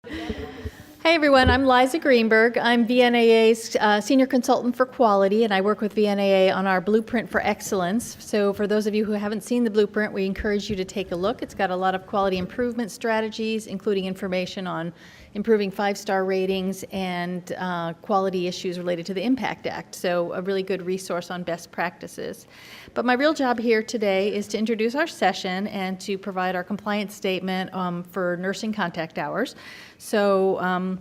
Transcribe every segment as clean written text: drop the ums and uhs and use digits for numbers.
Hey everyone, I'm Liza Greenberg. I'm VNAA's Senior Consultant for Quality, and I work with VNAA on our Blueprint for Excellence. So for those of you who haven't seen the Blueprint, we encourage you to take a look. It's got a lot of quality improvement strategies, including information on improving 5-star ratings and quality issues related to the Impact Act. So a really good resource on best practices. But my real job here today is to introduce our session and to provide our compliance statement for nursing contact hours. So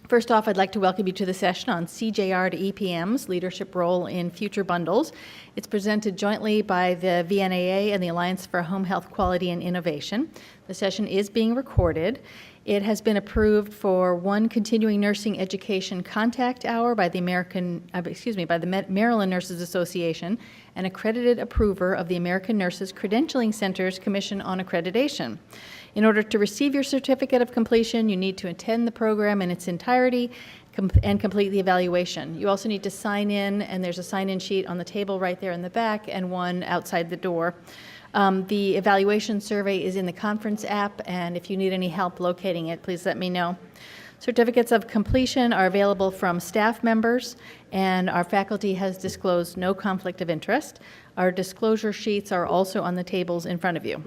first off, I'd like to welcome you to the session on CJR to EPMs, Leadership Role in Future Bundles. It's presented jointly by the VNAA and the Alliance for Home Health Quality and Innovation. The session is being recorded. It has been approved for one continuing nursing education contact hour by the Maryland Nurses Association, an accredited approver of the American Nurses Credentialing Center's Commission on Accreditation. In order to receive your certificate of completion, you need to attend the program in its entirety and complete the evaluation. You also need to sign in, and there's a sign-in sheet on the table right there in the back and one outside the door. The evaluation survey is in the conference app, and if you need any help locating it, please let me know. Certificates of completion are available from staff members, and our faculty has disclosed no conflict of interest. Our disclosure sheets are also on the tables in front of you.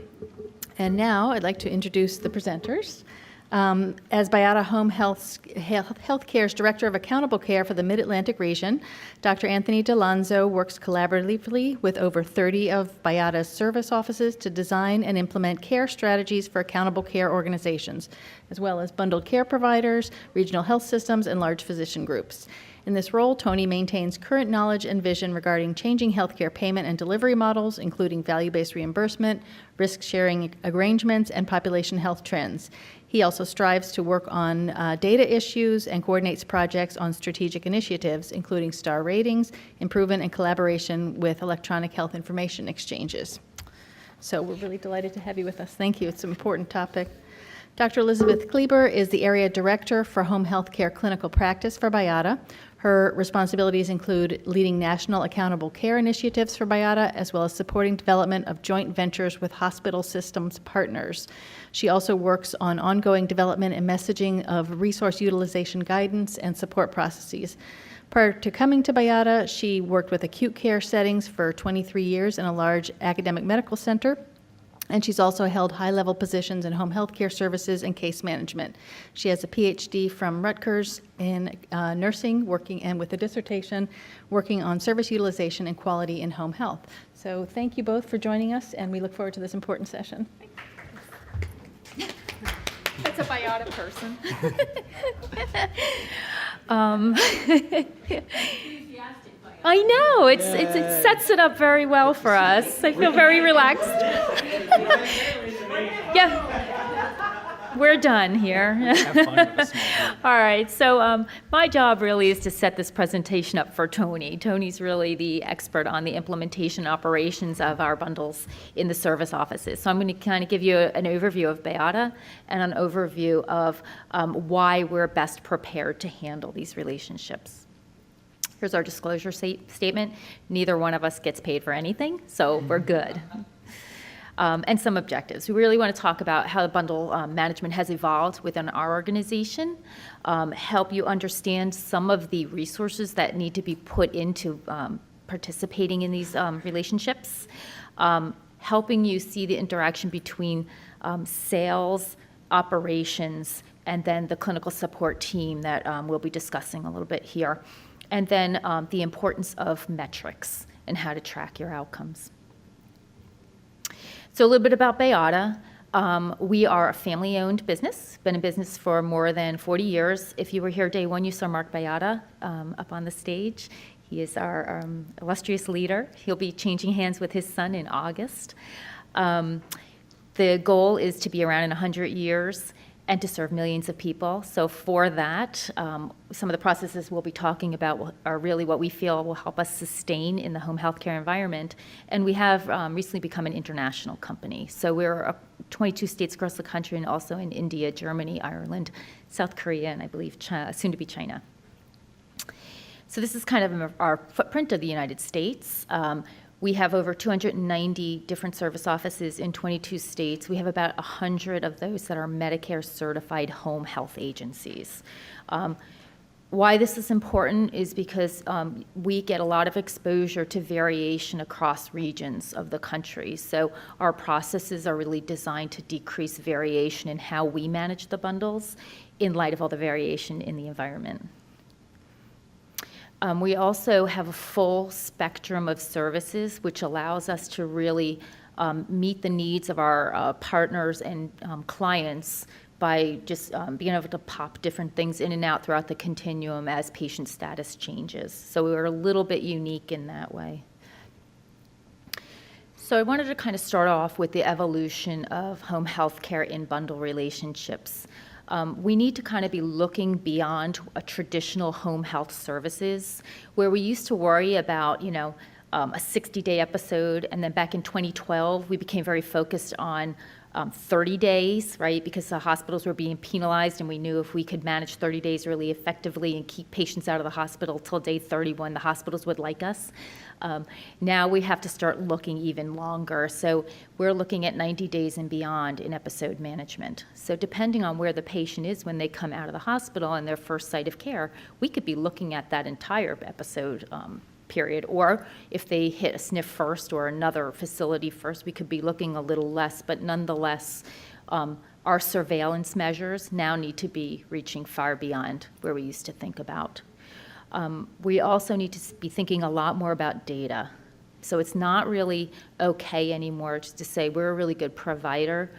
And now I'd like to introduce the presenters. As Beata Home Healthcare's Director of Accountable Care for the Mid-Atlantic region, Dr. Anthony DeLonzo works collaboratively with over 30 of Beata's service offices to design and implement care strategies for accountable care organizations, as well as bundled care providers, regional health systems, and large physician groups. In this role, Tony maintains current knowledge and vision regarding changing healthcare payment and delivery models, including value-based reimbursement, risk-sharing arrangements, and population health trends. He also strives to work on data issues and coordinates projects on strategic initiatives, including star ratings, improvement, and collaboration with electronic health information exchanges. So we're really delighted to have you with us. Thank you. It's an important topic. Dr. Elizabeth Kleber is the Area Director for Home Health Care Clinical Practice for Beata. Her responsibilities include leading national accountable care initiatives for Beata, as well as supporting development of joint ventures with hospital systems partners. She also works on ongoing development and messaging of resource utilization guidance and support processes. Prior to coming to Beata, she worked with acute care settings for 23 years in a large academic medical center. And she's also held high-level positions in home health care services and case management. She has a PhD from Rutgers in nursing, working and with a dissertation working on service utilization and quality in home health. So thank you both for joining us, and we look forward to this important session. That's a Beata person. I know, it sets it up very well for us. I feel very relaxed. Yeah, we're done here. All right, so my job really is to set this presentation up for Tony. Tony's really the expert on the implementation operations of our bundles in the service offices. So I'm going to kind of give you an overview of Beata and an overview of why we're best prepared to handle these relationships. Here's our disclosure statement. Neither one of us gets paid for anything, so we're good. And some objectives. We really want to talk about how the bundle management has evolved within our organization, help you understand some of the resources that need to be put into participating in these relationships, helping you see the interaction between sales, operations, and then the clinical support team that we'll be discussing a little bit here. And then the importance of metrics and how to track your outcomes. So a little bit about Beata. We are a family-owned business, been in business for more than 40 years. If you were here day one, you saw Mark Beata up on the stage. He is our illustrious leader. He'll be changing hands with his son in August. The goal is to be around in 100 years and to serve millions of people. So for that, some of the processes we'll be talking about are really what we feel will help us sustain in the home healthcare environment. And we have recently become an international company. So we're 22 states across the country and also in India, Germany, Ireland, South Korea, and I believe soon to be China. So this is kind of our footprint of the United States. We have over 290 different service offices in 22 states. We have about 100 of those that are Medicare certified home health agencies. Why this is important is because we get a lot of exposure to variation across regions of the country. So our processes are really designed to decrease variation in how we manage the bundles in light of all the variation in the environment. We also have a full spectrum of services, which allows us to really meet the needs of our partners and clients by just being able to pop different things in and out throughout the continuum as patient status changes. So we're a little bit unique in that way. So I wanted to kind of start off with the evolution of home health care in bundle relationships. We need to kind of be looking beyond a traditional home health services, where we used to worry about, a 60-day episode, and then back in 2012, we became very focused on 30 days, right? Because the hospitals were being penalized, and we knew if we could manage 30 days really effectively and keep patients out of the hospital till day 31, the hospitals would like us. Now we have to start looking even longer. So we're looking at 90 days and beyond in episode management. So depending on where the patient is when they come out of the hospital and their first site of care, we could be looking at that entire episode period. Or if they hit a SNF first or another facility first, we could be looking a little less, but nonetheless, our surveillance measures now need to be reaching far beyond where we used to think about. We also need to be thinking a lot more about data. So it's not really okay anymore just to say we're a really good provider.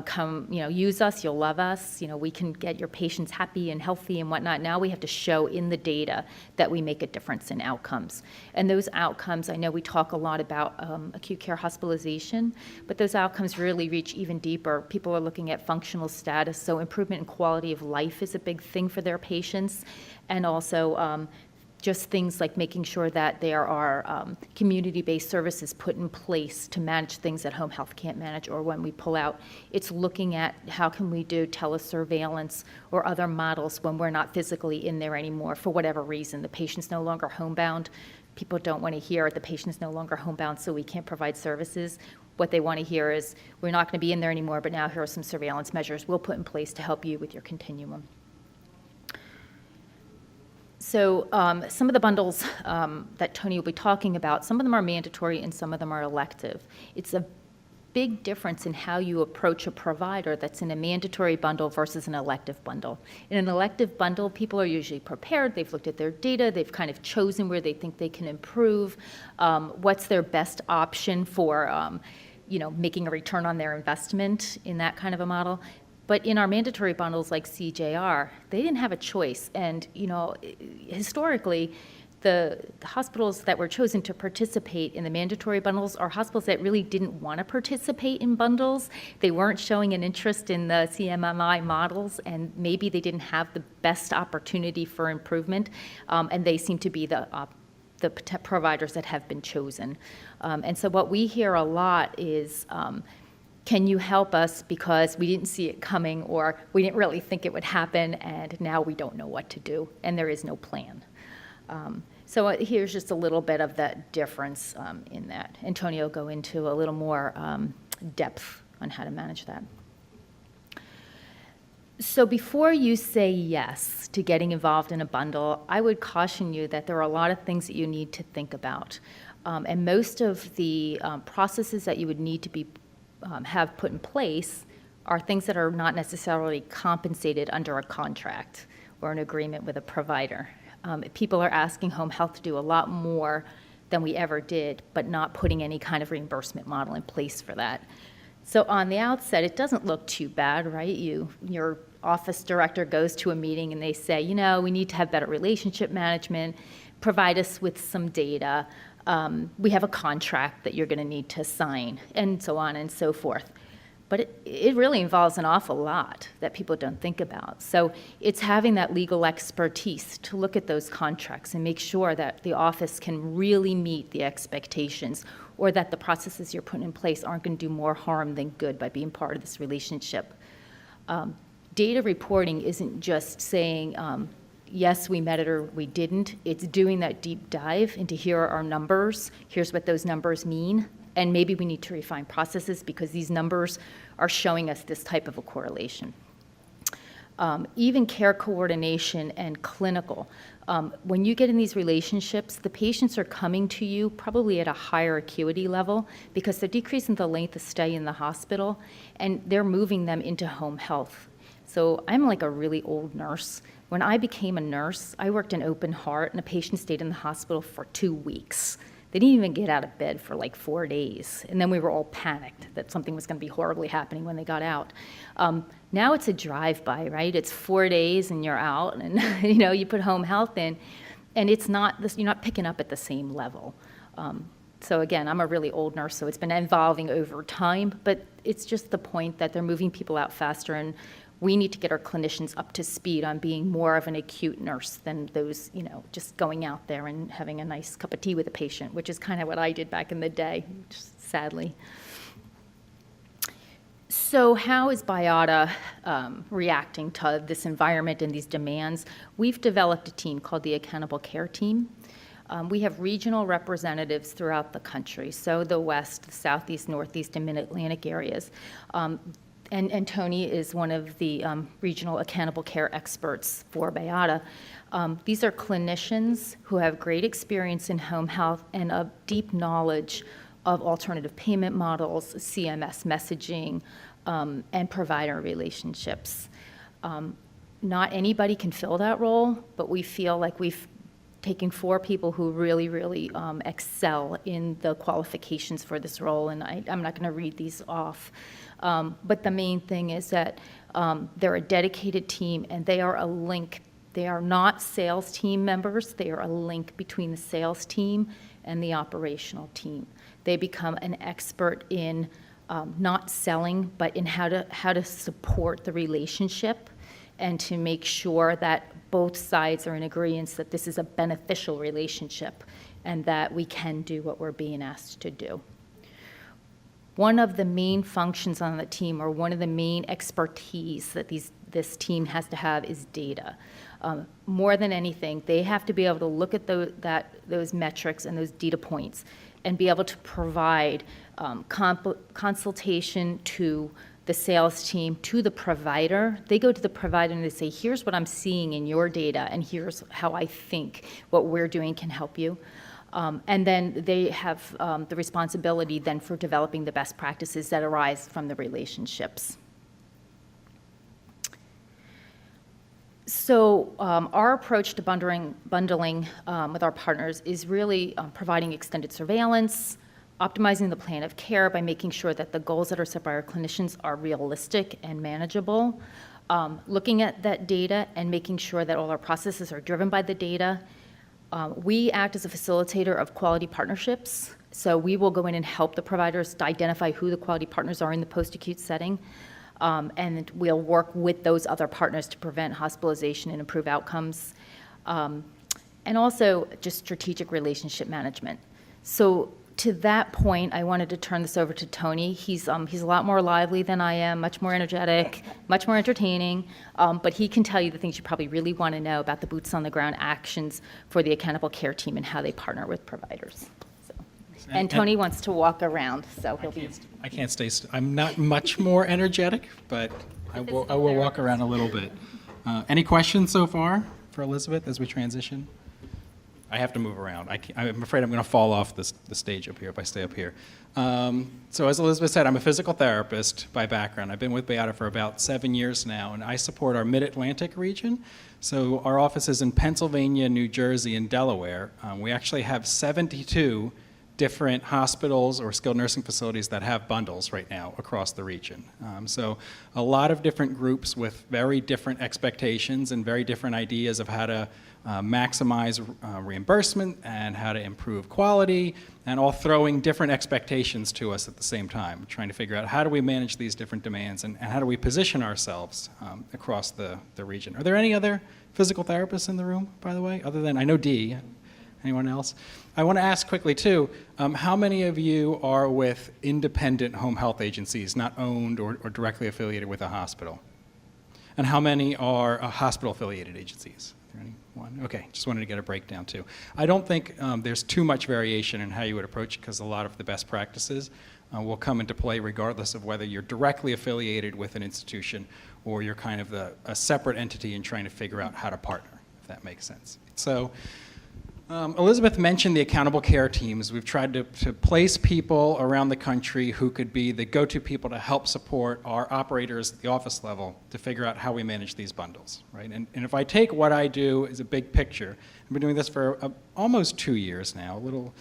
Come, use us, you'll love us. We can get your patients happy and healthy and whatnot. Now we have to show in the data that we make a difference in outcomes. And those outcomes, I know we talk a lot about acute care hospitalization, but those outcomes really reach even deeper. People are looking at functional status, so improvement in quality of life is a big thing for their patients, and also just things like making sure that there are community-based services put in place to manage things that home health can't manage, or when we pull out, it's looking at how can we do telesurveillance or other models when we're not physically in there anymore for whatever reason. The patient's no longer homebound. People don't want to hear the patient's no longer homebound, so we can't provide services. What they want to hear is we're not going to be in there anymore, but now here are some surveillance measures we'll put in place to help you with your continuum. So some of the bundles that Tony will be talking about, some of them are mandatory and some of them are elective. It's a big difference in how you approach a provider that's in a mandatory bundle versus an elective bundle. In an elective bundle, people are usually prepared, they've looked at their data, they've kind of chosen where they think they can improve, what's their best option for making a return on their investment in that kind of a model. But in our mandatory bundles like CJR, they didn't have a choice. And, historically, the hospitals that were chosen to participate in the mandatory bundles are hospitals that really didn't want to participate in bundles. They weren't showing an interest in the CMMI models, and maybe they didn't have the best opportunity for improvement, and they seem to be the providers that have been chosen. And so what we hear a lot is, can you help us because we didn't see it coming, or we didn't really think it would happen, and now we don't know what to do, and there is no plan. So here's just a little bit of that difference in that. Antonio will go into a little more depth on how to manage that. So before you say yes to getting involved in a bundle, I would caution you that there are a lot of things that you need to think about. And most of the processes that you would need to have put in place are things that are not necessarily compensated under a contract or an agreement with a provider. People are asking home health to do a lot more than we ever did, but not putting any kind of reimbursement model in place for that. So on the outset, it doesn't look too bad, right? Your office director goes to a meeting and they say, we need to have better relationship management, provide us with some data. We have a contract that you're going to need to sign, and so on and so forth. But it really involves an awful lot that people don't think about. So it's having that legal expertise to look at those contracts and make sure that the office can really meet the expectations, or that the processes you're putting in place aren't going to do more harm than good by being part of this relationship. Data reporting isn't just saying, yes, we met it or we didn't. It's doing that deep dive into here are our numbers, here's what those numbers mean, and maybe we need to refine processes because these numbers are showing us this type of a correlation. Even care coordination and clinical. When you get in these relationships, the patients are coming to you probably at a higher acuity level because they're decreasing the length of stay in the hospital and they're moving them into home health. So I'm like a really old nurse. When I became a nurse, I worked in open heart and a patient stayed in the hospital for 2 weeks. They didn't even get out of bed for like 4 days. And then we were all panicked that something was going to be horribly happening when they got out. Now it's a drive-by, right? It's 4 days and you're out and you put home health in and it's not this, you're not picking up at the same level. So again, I'm a really old nurse, so it's been evolving over time, but it's just the point that they're moving people out faster and we need to get our clinicians up to speed on being more of an acute nurse than those, just going out there and having a nice cup of tea with a patient, which is kind of what I did back in the day, just sadly. So how is Beata reacting to this environment and these demands? We've developed a team called the Accountable Care Team. We have regional representatives throughout the country, so the West, the Southeast, Northeast, and Mid-Atlantic areas. And Tony is one of the regional accountable care experts for Beata. These are clinicians who have great experience in home health and a deep knowledge of alternative payment models, CMS messaging, and provider relationships. Not anybody can fill that role, but we feel like we've taken 4 people who really, really excel in the qualifications for this role, and I'm not going to read these off. But the main thing is that they're a dedicated team, and they are a link. They are not sales team members. They are a link between the sales team and the operational team. They become an expert in not selling, but in how to support the relationship and to make sure that both sides are in agreement that this is a beneficial relationship and that we can do what we're being asked to do. One of the main functions on the team, or one of the main expertise that this team has to have, is data. More than anything, they have to be able to look at those metrics and those data points and be able to provide consultation to the sales team, to the provider. They go to the provider and they say, here's what I'm seeing in your data, and here's how I think what we're doing can help you. And then they have the responsibility then for developing the best practices that arise from the relationships. So our approach to bundling with our partners is really providing extended surveillance, optimizing the plan of care by making sure that the goals that are set by our clinicians are realistic and manageable, looking at that data and making sure that all our processes are driven by the data. We act as a facilitator of quality partnerships, so we will go in and help the providers to identify who the quality partners are in the post-acute setting, and we'll work with those other partners to prevent hospitalization and improve outcomes, and also just strategic relationship management. So to that point, I wanted to turn this over to Tony. He's a lot more lively than I am, much more energetic, much more entertaining, but he can tell you the things you probably really want to know about the boots on the ground actions for the accountable care team and how they partner with providers. So. And Tony wants to walk around, so he'll be. I can't stay. I'm not much more energetic, but I will walk around a little bit. Any questions so far for Elizabeth as we transition? I have to move around. I'm afraid I'm going to fall off the stage up here if I stay up here. So as Elizabeth said, I'm a physical therapist by background. I've been with Beata for about 7 years now, and I support our Mid-Atlantic region. So our office is in Pennsylvania, New Jersey, and Delaware. We actually have 72 different hospitals or skilled nursing facilities that have bundles right now across the region. So a lot of different groups with very different expectations and very different ideas of how to maximize reimbursement and how to improve quality, and all throwing different expectations to us at the same time, trying to figure out how do we manage these different demands and how do we position ourselves across the region. Are there any other physical therapists in the room, by the way, other than, I know Dee? Anyone else? I want to ask quickly, too, how many of you are with independent home health agencies, not owned or directly affiliated with a hospital? and how many are hospital-affiliated agencies? Is there anyone? Okay, just wanted to get a breakdown too. I don't think there's too much variation in how you would approach it because a lot of the best practices will come into play regardless of whether you're directly affiliated with an institution or you're kind of a separate entity and trying to figure out how to partner, if that makes sense. So Elizabeth mentioned the accountable care teams. We've tried to place people around the country who could be the go-to people to help support our operators at the office level to figure out how we manage these bundles, right? And if I take what I do as a big picture, I've been doing this for almost 2 years now, a little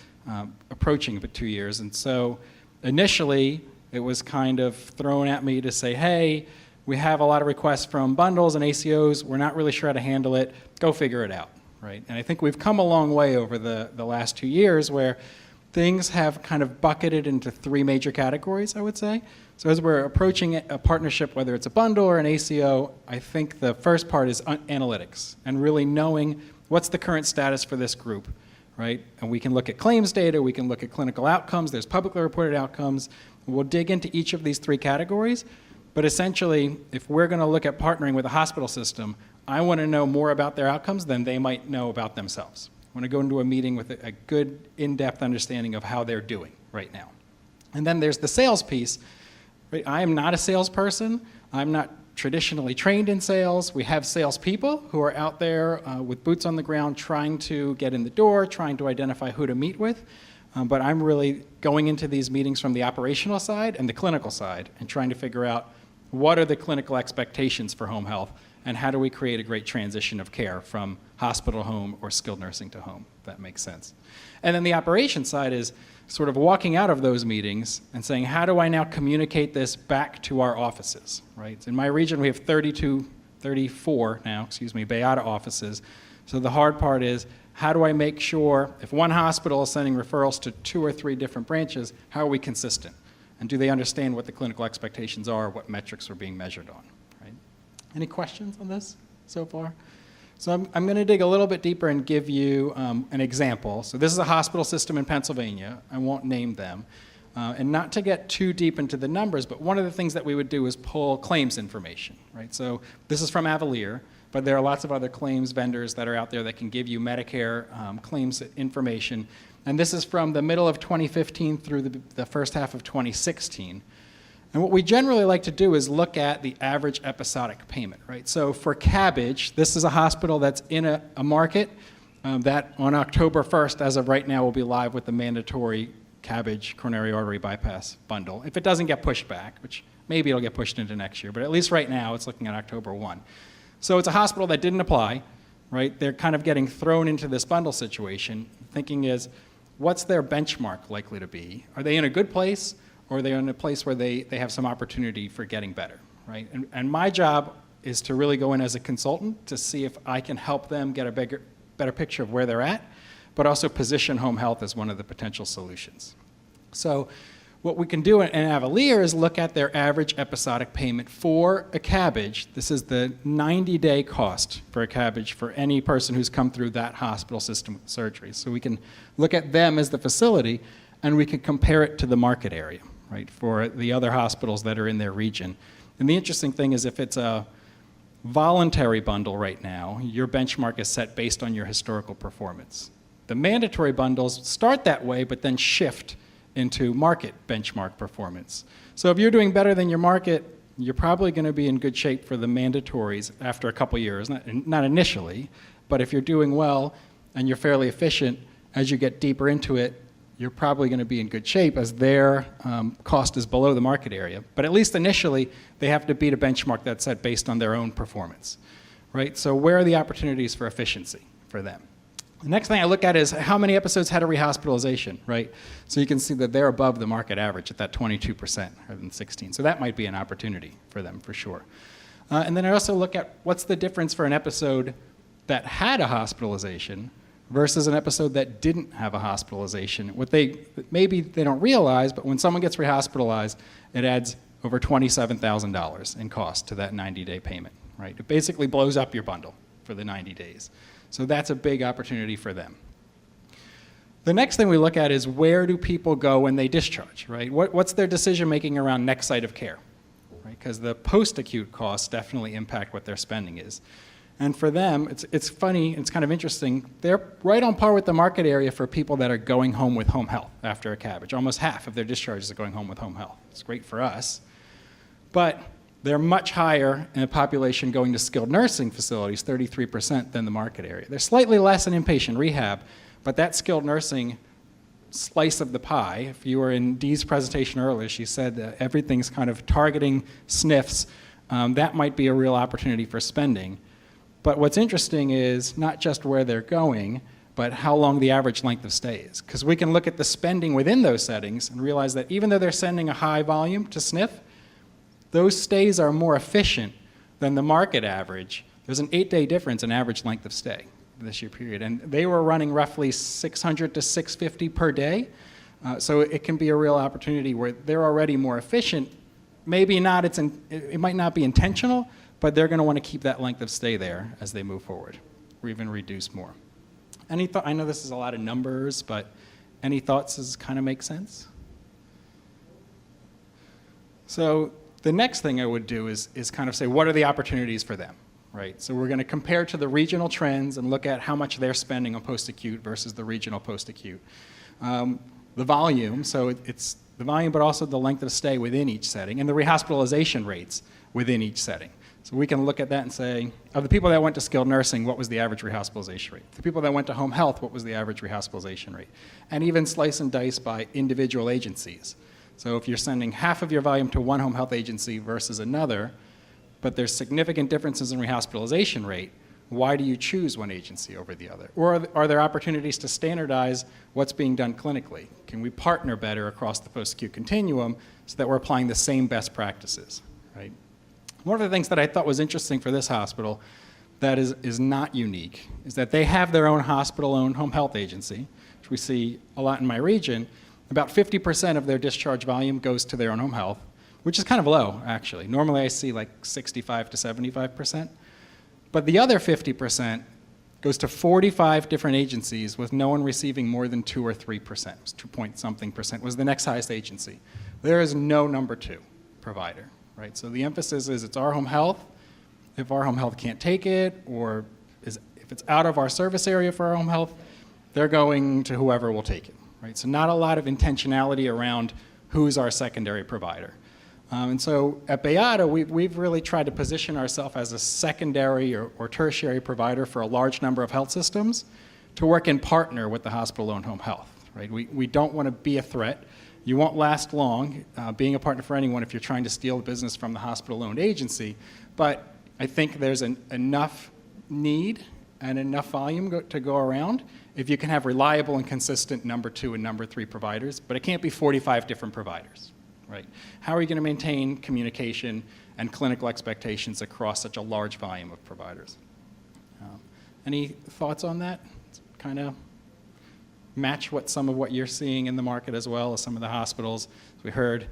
approaching but 2 years. And so initially, it was kind of thrown at me to say, hey, we have a lot of requests from bundles and ACOs. We're not really sure how to handle it. Go figure it out, right? And I think we've come a long way over the last 2 years where things have kind of bucketed into 3 major categories, I would say. So as we're approaching a partnership, whether it's a bundle or an ACO, I think the first part is analytics and really knowing what's the current status for this group, right? And we can look at claims data, we can look at clinical outcomes, there's publicly reported outcomes. We'll dig into each of these 3 categories, but essentially, if we're gonna look at partnering with a hospital system, I wanna know more about their outcomes than they might know about themselves. I wanna go into a meeting with a good in-depth understanding of how they're doing right now. And then there's the sales piece. Right? I am not a salesperson. I'm not traditionally trained in sales. We have salespeople who are out there with boots on the ground trying to get in the door, trying to identify who to meet with. But I'm really going into these meetings from the operational side and the clinical side and trying to figure out what are the clinical expectations for home health and how do we create a great transition of care from hospital home or skilled nursing to home, if that makes sense. And then the operations side is sort of walking out of those meetings and saying, how do I now communicate this back to our offices, right? In my region, we have 34 now, Beata offices. So the hard part is, how do I make sure if one hospital is sending referrals to 2 or 3 different branches, how are we consistent? And do they understand what the clinical expectations are, what metrics are being measured on, right? Any questions on this so far? So I'm going to dig a little bit deeper and give you an example. So this is a hospital system in Pennsylvania. I won't name them. And not to get too deep into the numbers, but one of the things that we would do is pull claims information, right? So this is from Avalier, but there are lots of other claims vendors that are out there that can give you Medicare claims information. And this is from the middle of 2015 through the first half of 2016. And what we generally like to do is look at the average episodic payment, right? So for Cabbage, this is a hospital that's in a market that on October 1st, as of right now, will be live with the mandatory Cabbage coronary artery bypass bundle. If it doesn't get pushed back, which maybe it'll get pushed into next year, but at least right now, it's looking at October 1. So it's a hospital that didn't apply, right? They're kind of getting thrown into this bundle situation. Thinking is, what's their benchmark likely to be? Are they in a good place? Or are they in a place where they have some opportunity for getting better, right? And my job is to really go in as a consultant to see if I can help them get a better picture of where they're at, but also position home health as one of the potential solutions. So what we can do in Avalier is look at their average episodic payment for a Cabbage. This is the 90-day cost for a Cabbage for any person who's come through that hospital system with surgery. So we can look at them as the facility, and we can compare it to the market area, right, for the other hospitals that are in their region. And the interesting thing is if it's a voluntary bundle right now, your benchmark is set based on your historical performance. The mandatory bundles start that way, but then shift into market benchmark performance. So if you're doing better than your market, you're probably going to be in good shape for the mandatories after a couple years, not initially, but if you're doing well and you're fairly efficient, as you get deeper into it, you're probably going to be in good shape as their cost is below the market area. But at least initially, they have to beat a benchmark that's set based on their own performance, right? So where are the opportunities for efficiency for them? The next thing I look at is how many episodes had a rehospitalization, right? So you can see that they're above the market average at that 22% rather than 16. So that might be an opportunity for them for sure. And then I also look at what's the difference for an episode that had a hospitalization versus an episode that didn't have a hospitalization. Maybe they don't realize, but when someone gets rehospitalized, it adds over $27,000 in cost to that 90-day payment, right? It basically blows up your bundle for the 90 days. So that's a big opportunity for them. The next thing we look at is where do people go when they discharge, right? What's their decision-making around next site of care, right? because the post-acute costs definitely impact what their spending is. And for them, it's funny, it's kind of interesting, they're right on par with the market area for people that are going home with home health after a cabbage. Almost half of their discharges are going home with home health. It's great for us. But they're much higher in a population going to skilled nursing facilities, 33%, than the market area. They're slightly less in inpatient rehab, but that skilled nursing slice of the pie, if you were in Dee's presentation earlier, she said that everything's kind of targeting SNFs. That might be a real opportunity for spending. But what's interesting is not just where they're going, but how long the average length of stay is. Because we can look at the spending within those settings and realize that even though they're sending a high volume to SNF, those stays are more efficient than the market average. There's an 8-day difference in average length of stay this year period. And they were running roughly 600 to 650 per day. So it can be a real opportunity where they're already more efficient. Maybe not, it might not be intentional, but they're going to want to keep that length of stay there as they move forward, or even reduce more. I know this is a lot of numbers, but any thoughts? Does this kind of make sense? So the next thing I would do is kind of say, what are the opportunities for them, right? So we're going to compare to the regional trends and look at how much they're spending on post-acute versus the regional post-acute. The volume, so it's the volume, but also the length of stay within each setting, and the rehospitalization rates within each setting. So we can look at that and say, of the people that went to skilled nursing, what was the average rehospitalization rate? The people that went to home health, what was the average rehospitalization rate? And even slice and dice by individual agencies. So if you're sending half of your volume to one home health agency versus another, but there's significant differences in rehospitalization rate, why do you choose one agency over the other? Or are there opportunities to standardize what's being done clinically? Can we partner better across the post-acute continuum so that we're applying the same best practices, right? One of the things that I thought was interesting for this hospital that is not unique is that they have their own hospital-owned home health agency, which we see a lot in my region. About 50% of their discharge volume goes to their own home health, which is kind of low, actually. Normally I see like 65 to 75%. But the other 50% goes to 45 different agencies with no one receiving more than 2 or 3%. 2 point something percent was the next highest agency. There is no number 2 provider. Right? So the emphasis is it's our home health. If our home health can't take it, or if it's out of our service area for our home health, they're going to whoever will take it. Right? So not a lot of intentionality around who's our secondary provider. And so at Beata, we've really tried to position ourselves as a secondary or tertiary provider for a large number of health systems to work in partner with the hospital-owned home health. Right? We don't want to be a threat. You won't last long being a partner for anyone if you're trying to steal business from the hospital-owned agency, but I think there's enough need and enough volume to go around if you can have reliable and consistent number 2 and number 3 providers, but it can't be 45 different providers, right? How are you going to maintain communication and clinical expectations across such a large volume of providers? Any thoughts on that? It's kind of match some of what you're seeing in the market as well as some of the hospitals. We heard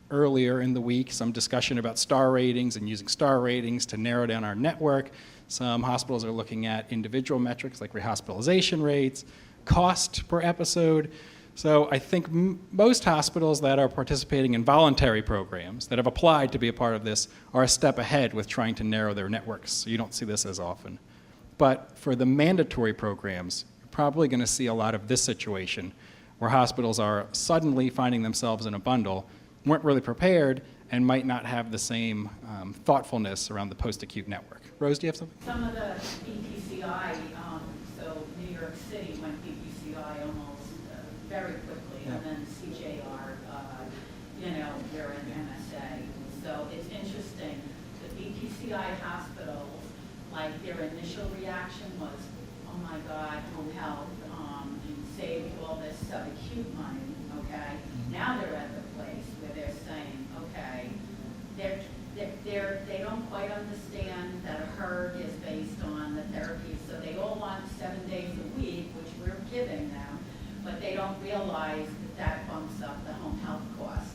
earlier in the week some discussion about star ratings and using star ratings to narrow down our network. Some hospitals are looking at individual metrics like rehospitalization rates, cost per episode. So I think most hospitals that are participating in voluntary programs that have applied to be a part of this are a step ahead with trying to narrow their networks. So you don't see this as often. But for the mandatory programs, probably going to see a lot of this situation where hospitals are suddenly finding themselves in a bundle, weren't really prepared, and might not have the same thoughtfulness around the post-acute network. Rose, do you have something? Some of the BPCI, so New York City went BPCI almost very quickly, and then CJR, they're in MSA. So it's interesting, the BPCI hospitals, like their initial reaction was, oh my God, home health, and saved all this subacute money, okay? Now they're at the place where they're saying, okay, they don't quite understand that a herd is based on the therapy, so they all want 7 days a week, which we're giving them, but they don't realize that bumps up the home health cost,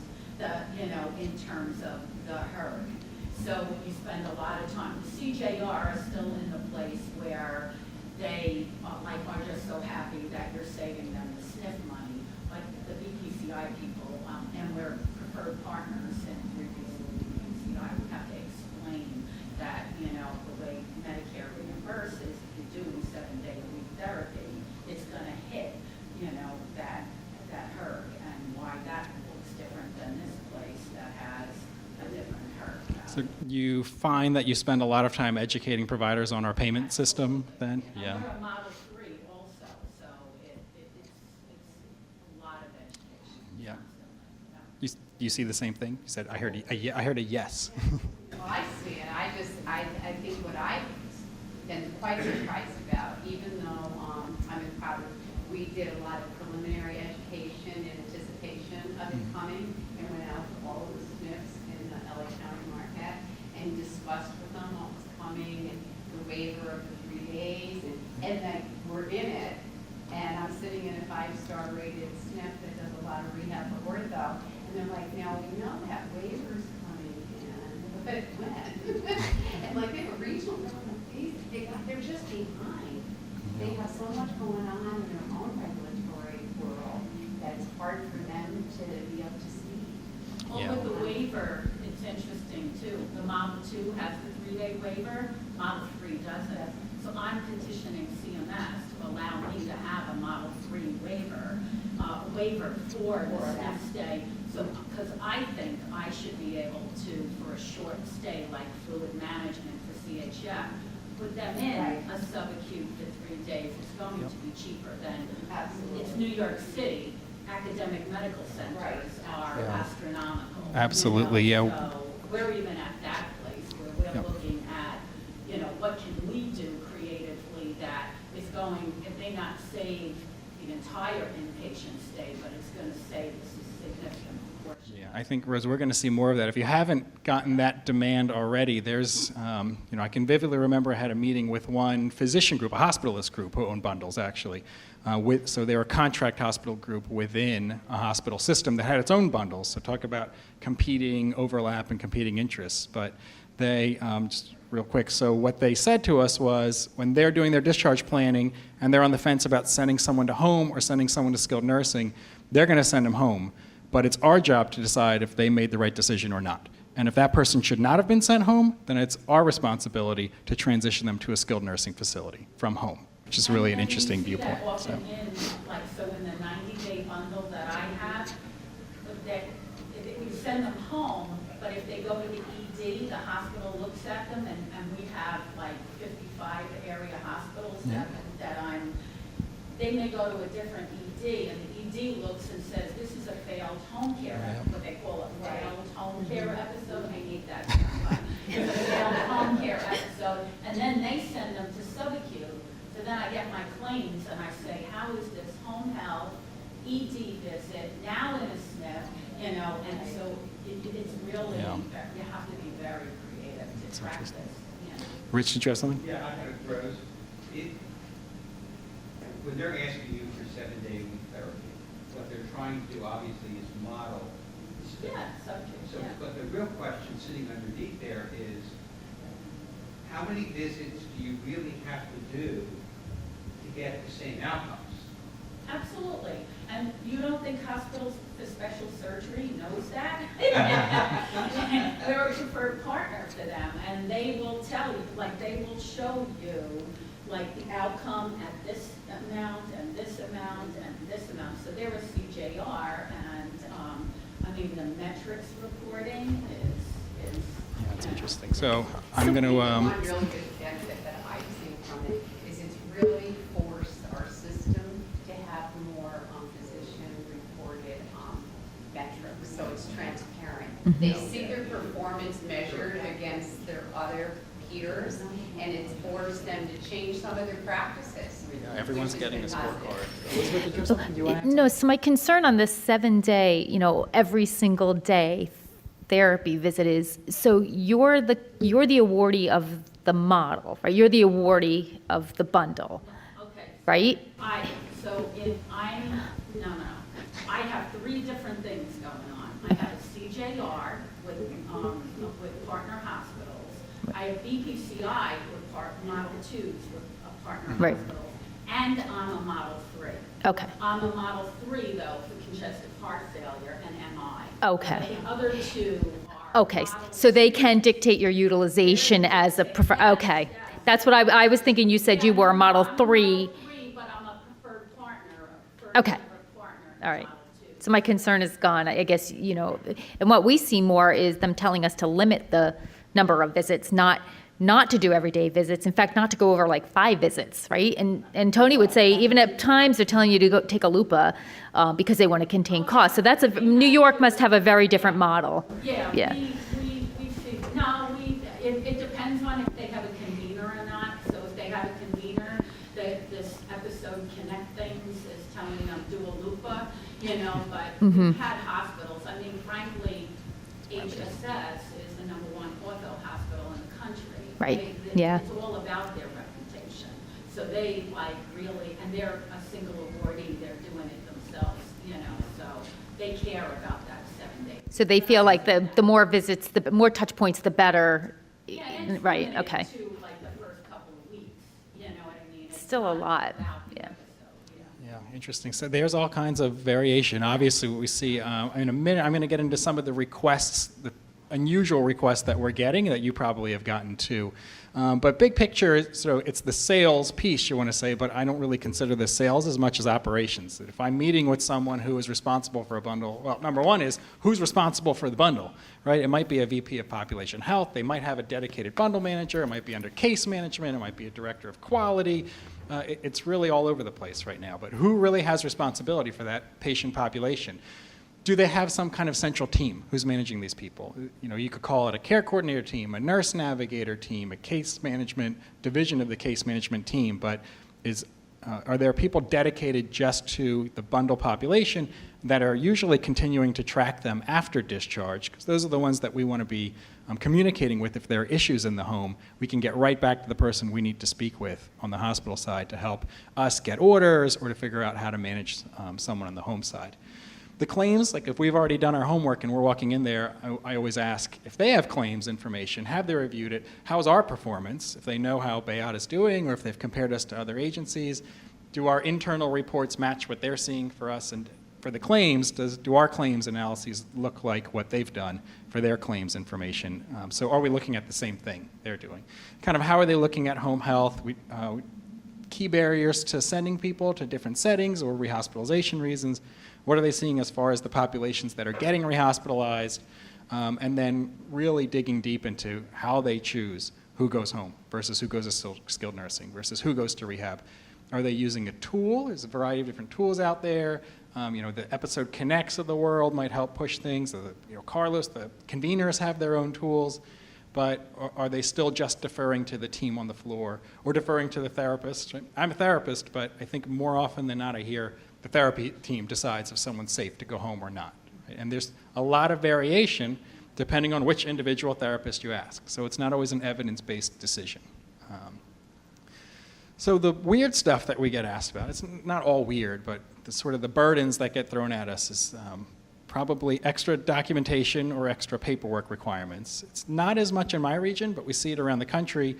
in terms of the herd. So you spend a lot of time. The CJR is still in the place where they are just so happy that you're saving them the SNF money, but the BPCI people, and we're preferred partners in reducing you find that you spend a lot of time educating providers on our payment system then? Yeah. And we're a Model 3 also, so it's a lot of education. Yeah. constantly, You see the same thing? You said, I heard a yes. Well, I see it. I think what I've been quite surprised about, even though I'm in Providence, we did a lot of preliminary education in anticipation of it coming, and went out to all of the SNFs in the LA County market and discussed with them what was coming and the waiver of the 3 days, and like we're in it. And I'm sitting in a 5-star rated SNF that does a lot of rehab for ortho, and they're like, now we know that waiver's coming in, but when? And like they were regional, they're just behind. They have so much going on in their own regulatory world that it's hard for them to be up to speed. Well, Yeah. with the waiver, it's interesting too. The Model 2 has the 3-day waiver, Model 3 doesn't. So I'm petitioning CMS to allow me to have a Model 3 waiver for the SNF stay. So, because I think I should be able to, for a short stay like fluid management for CHF, put them in Right. a subacute for 3 days. It's going to be cheaper than, Absolutely. it's New York City. Academic medical centers are Yeah. astronomical. Absolutely, you know? yeah. So we're even at that place where we're Yep. looking at, you know, what can we do creatively that is going, it may not save the entire inpatient stay, but it's going to save a significant portion. Yeah, I think, Rose, we're going to see more of that. If you haven't gotten that demand already, there's, I can vividly remember I had a meeting with one physician group, a hospitalist group who owned bundles, actually. So they were a contract hospital group within a hospital system that had its own bundles. So talk about competing overlap and competing interests. But they, just real quick, so what they said to us was when they're doing their discharge planning and they're on the fence about sending someone to home or sending someone to skilled nursing, they're going to send them home. But it's our job to decide if they made the right decision or not. And if that person should not have been sent home, then it's our responsibility to transition them to a skilled nursing facility from home, which is really an interesting viewpoint. And So. you see that often in, like, so in the 90-day bundle that I have, that we send them home, but if they go to the ED, the hospital looks at them, and we have like 55 area hospitals that they may go to a different ED, and the ED looks and says, this is a failed home care, what they call a failed home care episode, I hate that. It's a failed home care episode, and then they send them to subacute. So then I get my claims and I say, how is this home health, ED visit, now in a SNF, you know, and so it's really, Yeah. you have to be very creative to track this. interesting. you know. Rich, did you have something? Yeah, I have Rose. When they're asking you for 7-day week therapy, what they're trying to do obviously is model the study. Yeah, subject, So, yeah. but the real question sitting underneath there is, how many visits do you really have to do to get the same outcomes? Absolutely. And you don't think hospitals for special surgery knows that? We're a preferred partner for them, and they will tell you, like, they will show you, like, the outcome at this amount, and this amount, and this amount. So they're a CJR, and, I mean, the metrics reporting is. Yeah, it's interesting. So I'm going to, One really good benefit that I've seen from it is it's really forced our system to have more physician-reported metrics, so it's transparent. They see their performance measured against their other peers, and it's forced them to change some of their practices. everyone's which has getting a been positive. scorecard. Elizabeth, did you have something you want to add? No, so my concern on this 7-day, every single day therapy visit is, so you're the awardee of the model, right? You're the awardee of the bundle, Okay. right? I have 3 different things going on. I have a CJR with partner hospitals. I have BPCI with Model 2s with partner Right. hospitals. And I'm a Model 3. Okay, I'm a Model 3, though, for congestive heart failure and MI. Okay. The other 2 are. okay, Model so they 2. can dictate your utilization as a preferred, okay. That's what I was thinking you said you were a Model 3. I'm a Model 3, but I'm a preferred partner, a preferred Okay. partner in All right. Model 2. So my concern is gone, I guess, and what we see more is them telling us to limit the number of visits, not to do everyday visits. In fact, not to go over like 5 visits, right? And Tony would say even at times they're telling you to go take a lupa because they want to contain costs. So New York must have a very different model. Yeah, Yeah. we see, no, it depends on if they have a convener or not. So if they have a convener, this episode Connect Things is telling them do a lupa, but we've had hospitals, I mean, frankly, HSS is the #1 ortho hospital in the country. Right, yeah. It's all about their reputation. So they really, and they're a single awardee, they're doing it themselves, so they care about that 7 days. So they feel like the more visits, the more touch points, the better. Yeah, and it's Right, limited okay. to the first couple of weeks, you know what I mean? It's Still a not lot, about the yeah. episode, Yeah, interesting. So there's all kinds of variation. Obviously, what we see in a minute, I'm going to get into some of the requests, the unusual requests that we're getting that you probably have gotten too. But big picture, so it's the sales piece you want to say, but I don't really consider the sales as much as operations. If I'm meeting with someone who is responsible for a bundle, well, number one is who's responsible for the bundle, right? It might be a VP of population health. They might have a dedicated bundle manager. It might be under case management. It might be a director of quality. It's really all over the place right now. But who really has responsibility for that patient population? Do they have some kind of central team who's managing these people? You could call it a care coordinator team, a nurse navigator team, a case management division of the case management team, but are there people dedicated just to the bundle population that are usually continuing to track them after discharge? Because those are the ones that we want to be communicating with. If there are issues in the home, we can get right back to the person we need to speak with on the hospital side to help us get orders or to figure out how to manage someone on the home side. The claims, like if we've already done our homework and we're walking in there, I always ask if they have claims information, have they reviewed it, how's our performance, if they know how Beata is doing or if they've compared us to other agencies, do our internal reports match what they're seeing for us, and for the claims, do our claims analyses look like what they've done for their claims information? So are we looking at the same thing they're doing? Kind of how are they looking at home health? Key barriers to sending people to different settings or rehospitalization reasons. What are they seeing as far as the populations that are getting rehospitalized? And then really digging deep into how they choose who goes home versus who goes to skilled nursing versus who goes to rehab. Are they using a tool? There's a variety of different tools out there. The episode Connects of the world might help push things. Carlos, the conveners have their own tools. But are they still just deferring to the team on the floor or deferring to the therapist? I'm a therapist, but I think more often than not I hear the therapy team decides if someone's safe to go home or not. Right? And there's a lot of variation depending on which individual therapist you ask. So it's not always an evidence-based decision. So the weird stuff that we get asked about, it's not all weird, but the burdens that get thrown at us is probably extra documentation or extra paperwork requirements. It's not as much in my region, but we see it around the country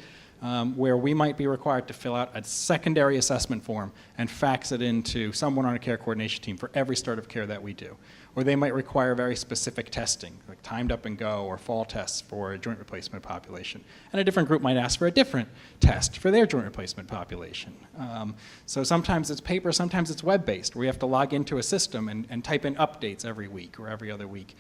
where we might be required to fill out a secondary assessment form and fax it into someone on a care coordination team for every start of care that we do. Or they might require very specific testing, like timed up and go or fall tests for a joint replacement population. And a different group might ask for a different test for their joint replacement population. So sometimes it's paper, sometimes it's web-based. We have to log into a system and type in updates every week or every other week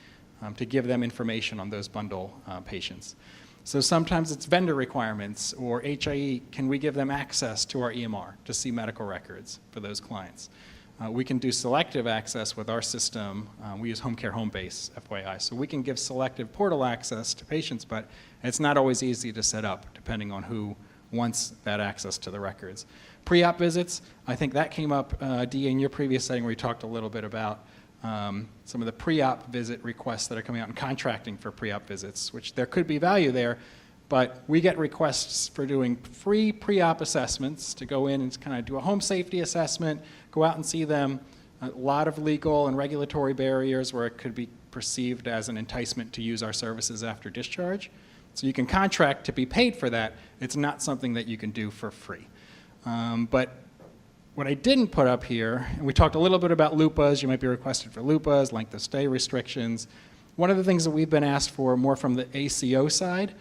to give them information on those bundle patients. So sometimes it's vendor requirements or HIE. Can we give them access to our EMR to see medical records for those clients? We can do selective access with our system. We use Home Care Home Base, FYI. So we can give selective portal access to patients, but it's not always easy to set up depending on who wants that access to the records. Pre-op visits, I think that came up, Dee, in your previous setting where you talked a little bit about some of the pre-op visit requests that are coming out and contracting for pre-op visits, which there could be value there, but we get requests for doing free pre-op assessments to go in and kind of do a home safety assessment, go out and see them. A lot of legal and regulatory barriers where it could be perceived as an enticement to use our services after discharge. So you can contract to be paid for that. It's not something that you can do for free. But what I didn't put up here, and we talked a little bit about LUPAs. You might be requested for LUPAs, length of stay restrictions. One of the things that we've been asked for more from the ACO side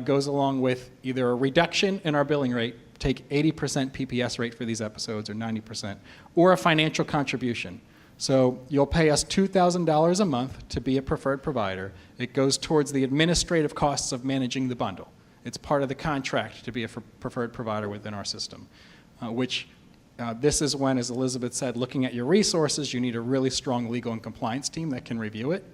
goes along with either a reduction in our billing rate, take 80% PPS rate for these episodes or 90%, or a financial contribution. So you'll pay us $2,000 a month to be a preferred provider. It goes towards the administrative costs of managing the bundle. It's part of the contract to be a preferred provider within our system, this is when, as Elizabeth said, looking at your resources, you need a really strong legal and compliance team that can review it.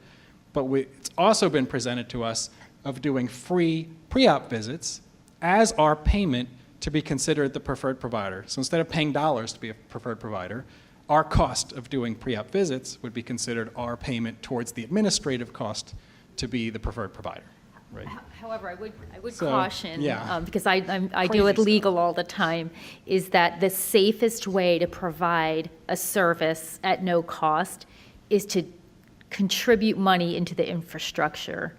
But it's also been presented to us of doing free pre-op visits as our payment to be considered the preferred provider. So instead of paying dollars to be a preferred provider, our cost of doing pre-op visits would be considered our payment towards the administrative cost to be the preferred provider. Right. However, I would So, caution, yeah. because I Crazy deal with stuff. legal all the time, is that the safest way to provide a service at no cost is to contribute money into the infrastructure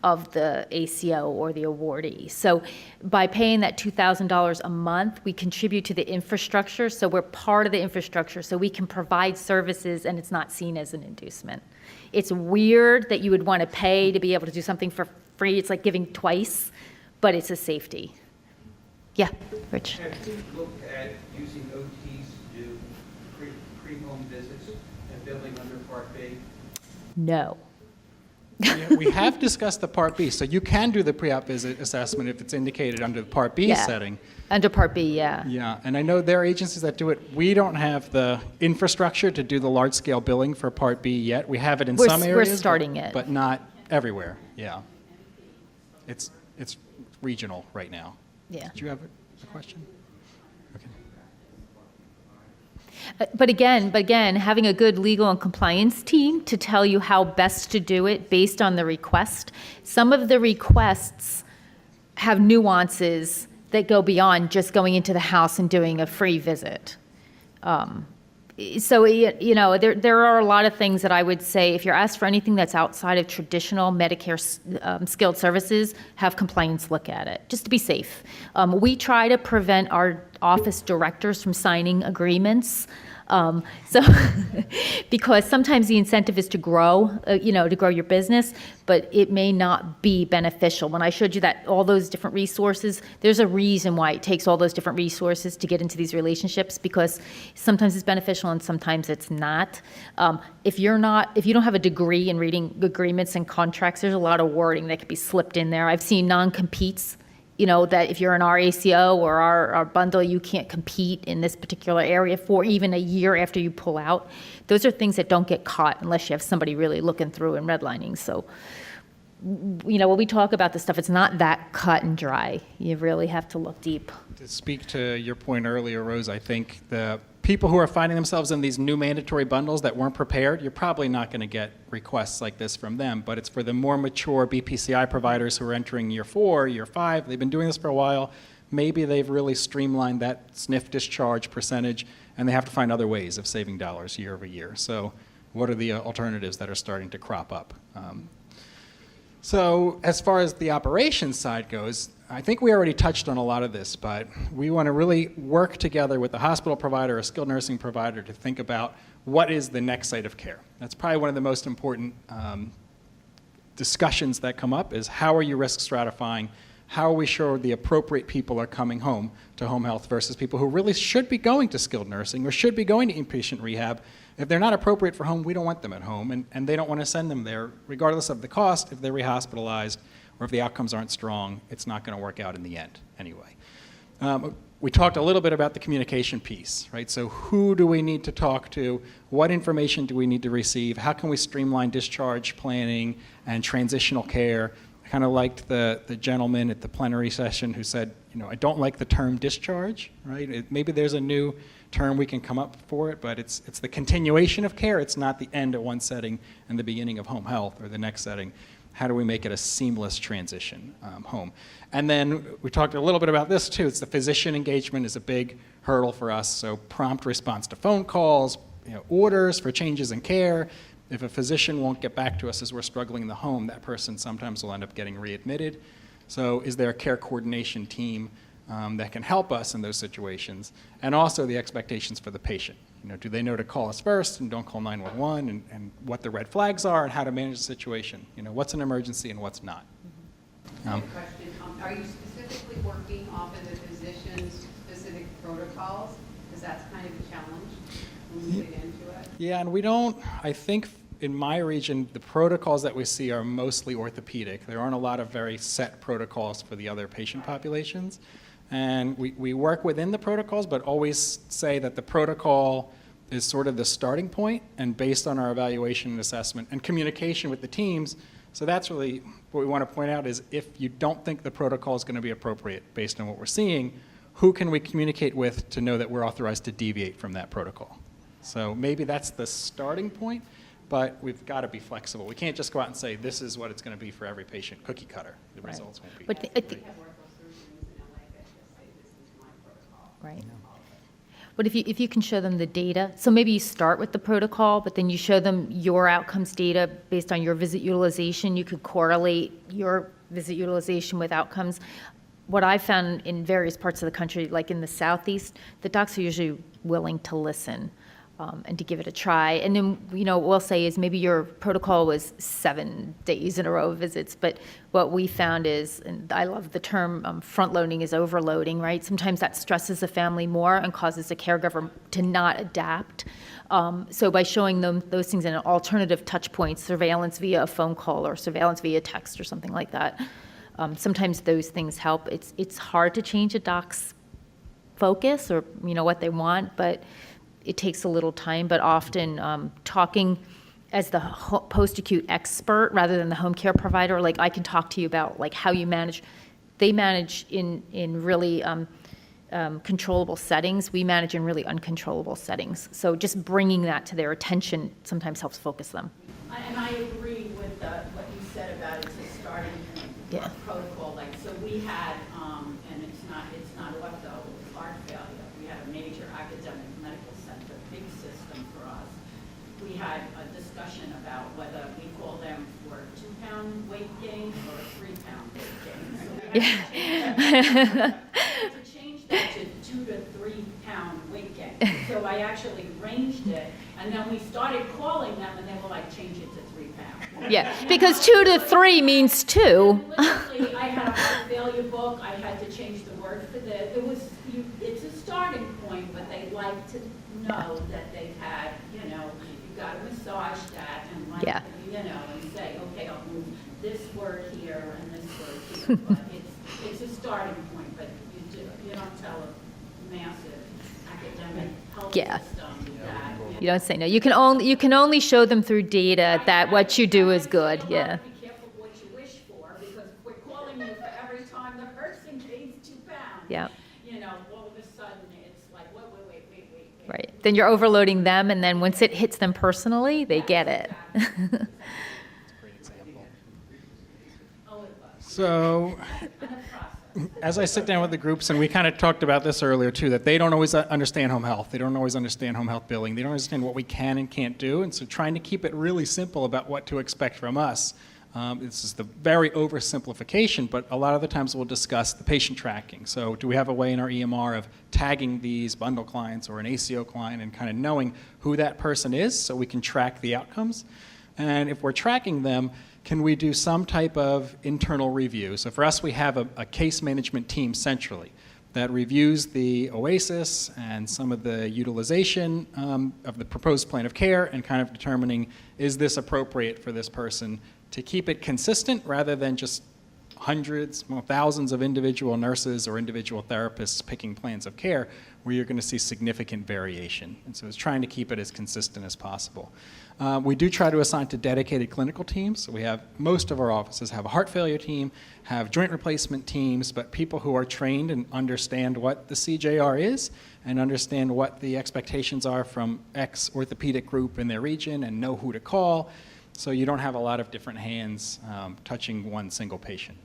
of the ACO or the awardee. So by paying that $2,000 a month, we contribute to the infrastructure, so we're part of the infrastructure, so we can provide services and it's not seen as an inducement. It's weird that you would want to pay to be able to do something for free. It's like giving twice, but it's a safety. Yeah, Rich. Have you looked at using OTs to do pre-home visits and billing under Part B? No. Yeah, we have discussed the Part B, so you can do the pre-op visit assessment if it's indicated under the Part B Yeah. setting. Under Part B, yeah. Yeah, and I know there are agencies that do it. We don't have the infrastructure to do the large-scale billing for Part B yet. We have it in some areas. We're starting it. But not everywhere, yeah. It's regional right now. Yeah. Did you have a question? Okay. But again, having a good legal and compliance team to tell you how best to do it based on the request. Some of the requests have nuances that go beyond just going into the house and doing a free visit. So, there are a lot of things that I would say, if you're asked for anything that's outside of traditional Medicare skilled services, have compliance look at it, just to be safe. We try to prevent our office directors from signing agreements. Because sometimes the incentive is to grow, to grow your business, but it may not be beneficial. When I showed you that all those different resources, there's a reason why it takes all those different resources to get into these relationships, because sometimes it's beneficial and sometimes it's not. If you don't have a degree in reading agreements and contracts, there's a lot of wording that could be slipped in there. I've seen non-competes. That if you're in our ACO or our bundle, you can't compete in this particular area for even a year after you pull out. Those are things that don't get caught unless you have somebody really looking through and redlining. So, when we talk about this stuff, it's not that cut and dry. You really have to look deep. To speak to your point earlier, Rose, I think the people who are finding themselves in these new mandatory bundles that weren't prepared, you're probably not going to get requests like this from them, but it's for the more mature BPCI providers who are entering year 4, year 5. They've been doing this for a while. Maybe they've really streamlined that SNF discharge percentage, and they have to find other ways of saving dollars year over year. So what are the alternatives that are starting to crop up? So as far as the operations side goes, I think we already touched on a lot of this, but we want to really work together with the hospital provider, a skilled nursing provider, to think about what is the next site of care. That's probably one of the most important discussions that come up, is how are you risk stratifying? How are we sure the appropriate people are coming home to home health versus people who really should be going to skilled nursing or should be going to inpatient rehab? If they're not appropriate for home, we don't want them at home, and they don't want to send them there, regardless of the cost. If they're rehospitalized or if the outcomes aren't strong, it's not going to work out in the end anyway. We talked a little bit about the communication piece, right? So who do we need to talk to? What information do we need to receive? How can we streamline discharge planning and transitional care? I kind of liked the gentleman at the plenary session who said, I don't like the term discharge, right? Maybe there's a new term we can come up for it, but it's the continuation of care. It's not the end at one setting and the beginning of home health or the next setting. How do we make it a seamless transition home? And then we talked a little bit about this too. It's the physician engagement is a big hurdle for us. So prompt response to phone calls, orders for changes in care. If a physician won't get back to us as we're struggling in the home, that person sometimes will end up getting readmitted. So is there a care coordination team that can help us in those situations? And also the expectations for the patient. Do they know to call us first and don't call 911, and what the red flags are and how to manage the situation? What's an emergency and what's not? Question. Are you specifically working off of the physician's specific protocols? Because that's kind of a challenge. move it into it? Yeah, and we don't, I think in my region, the protocols that we see are mostly orthopedic. There aren't a lot of very set protocols for the other patient populations. And we work within the protocols, but always say that the protocol is sort of the starting point, and based on our evaluation and assessment and communication with the teams. So that's really what we want to point out is if you don't think the protocol is going to be appropriate based on what we're seeing, who can we communicate with to know that we're authorized to deviate from that protocol? So maybe that's the starting point, but we've got to be flexible. We can't just go out and say, this is what it's going to be for every patient, cookie cutter. The results won't be. But We have orthosurgeons in LA that just say, this is my protocol. Right. But if you can show them the data, so maybe you start with the protocol, but then you show them your outcomes data based on your visit utilization. You could correlate your visit utilization with outcomes. What I found in various parts of the country, like in the Southeast, the docs are usually willing to listen and to give it a try. And then, what we'll say is maybe your protocol was 7 days in a row of visits, but what we found is, and I love the term, front loading is overloading, right? Sometimes that stresses the family more and causes the caregiver to not adapt. So by showing them those things in an alternative touch point, surveillance via a phone call or surveillance via text or something like that, sometimes those things help. It's hard to change a doc's focus or what they want, but it takes a little time. But often talking as the post-acute expert rather than the home care provider, like I can talk to you about like how you manage. They manage in really controllable settings. We manage in really uncontrollable settings. So just bringing that to their attention sometimes helps focus them. And I agree with what you said about it's a starting Yeah. protocol. Like, so we had, and it's not ortho, it's heart failure. We had a major academic medical center, big system for us. We had a discussion about whether we call them for 2-pound weight gain or 3-pound weight gain. So we had to change that to 2 to 3 pound weight gain. So I actually ranged it, and then we started calling them, and they were like, change it to 3 pounds. Yeah, because 2 to 3 means 2. Literally, I had a heart failure book. I had to change the word for the. It's a starting point, but they like to know that they've had. You got to massage that and Yeah. and say, okay, I'll move this word here and this word here. But it's a starting point, but you don't tell a massive academic health Yeah. system that. You don't say no. You can only show them through data that what you do is good. Yeah. Be careful what you wish for, because we're calling you for every time the person gains 2 pounds. Yeah. All of a sudden, it's like, wait. Right. Then you're overloading them, and then once it hits them personally, they get it. That's a great example. Oh, it was. So, And a process. as I sit down with the groups, and we kind of talked about this earlier too, that they don't always understand home health. They don't always understand home health billing. They don't understand what we can and can't do. And so trying to keep it really simple about what to expect from us. This is the very oversimplification, but a lot of the times we'll discuss the patient tracking. So do we have a way in our EMR of tagging these bundle clients or an ACO client and kind of knowing who that person is so we can track the outcomes? And if we're tracking them, can we do some type of internal review? So for us, we have a case management team centrally that reviews the OASIS and some of the utilization of the proposed plan of care and kind of determining, is this appropriate for this person, to keep it consistent rather than just hundreds, thousands of individual nurses or individual therapists picking plans of care where you're going to see significant variation. And so it's trying to keep it as consistent as possible. We do try to assign to dedicated clinical teams. So we have, most of our offices have a heart failure team, have joint replacement teams, but people who are trained and understand what the CJR is and understand what the expectations are from X orthopedic group in their region and know who to call. So you don't have a lot of different hands touching one single patient.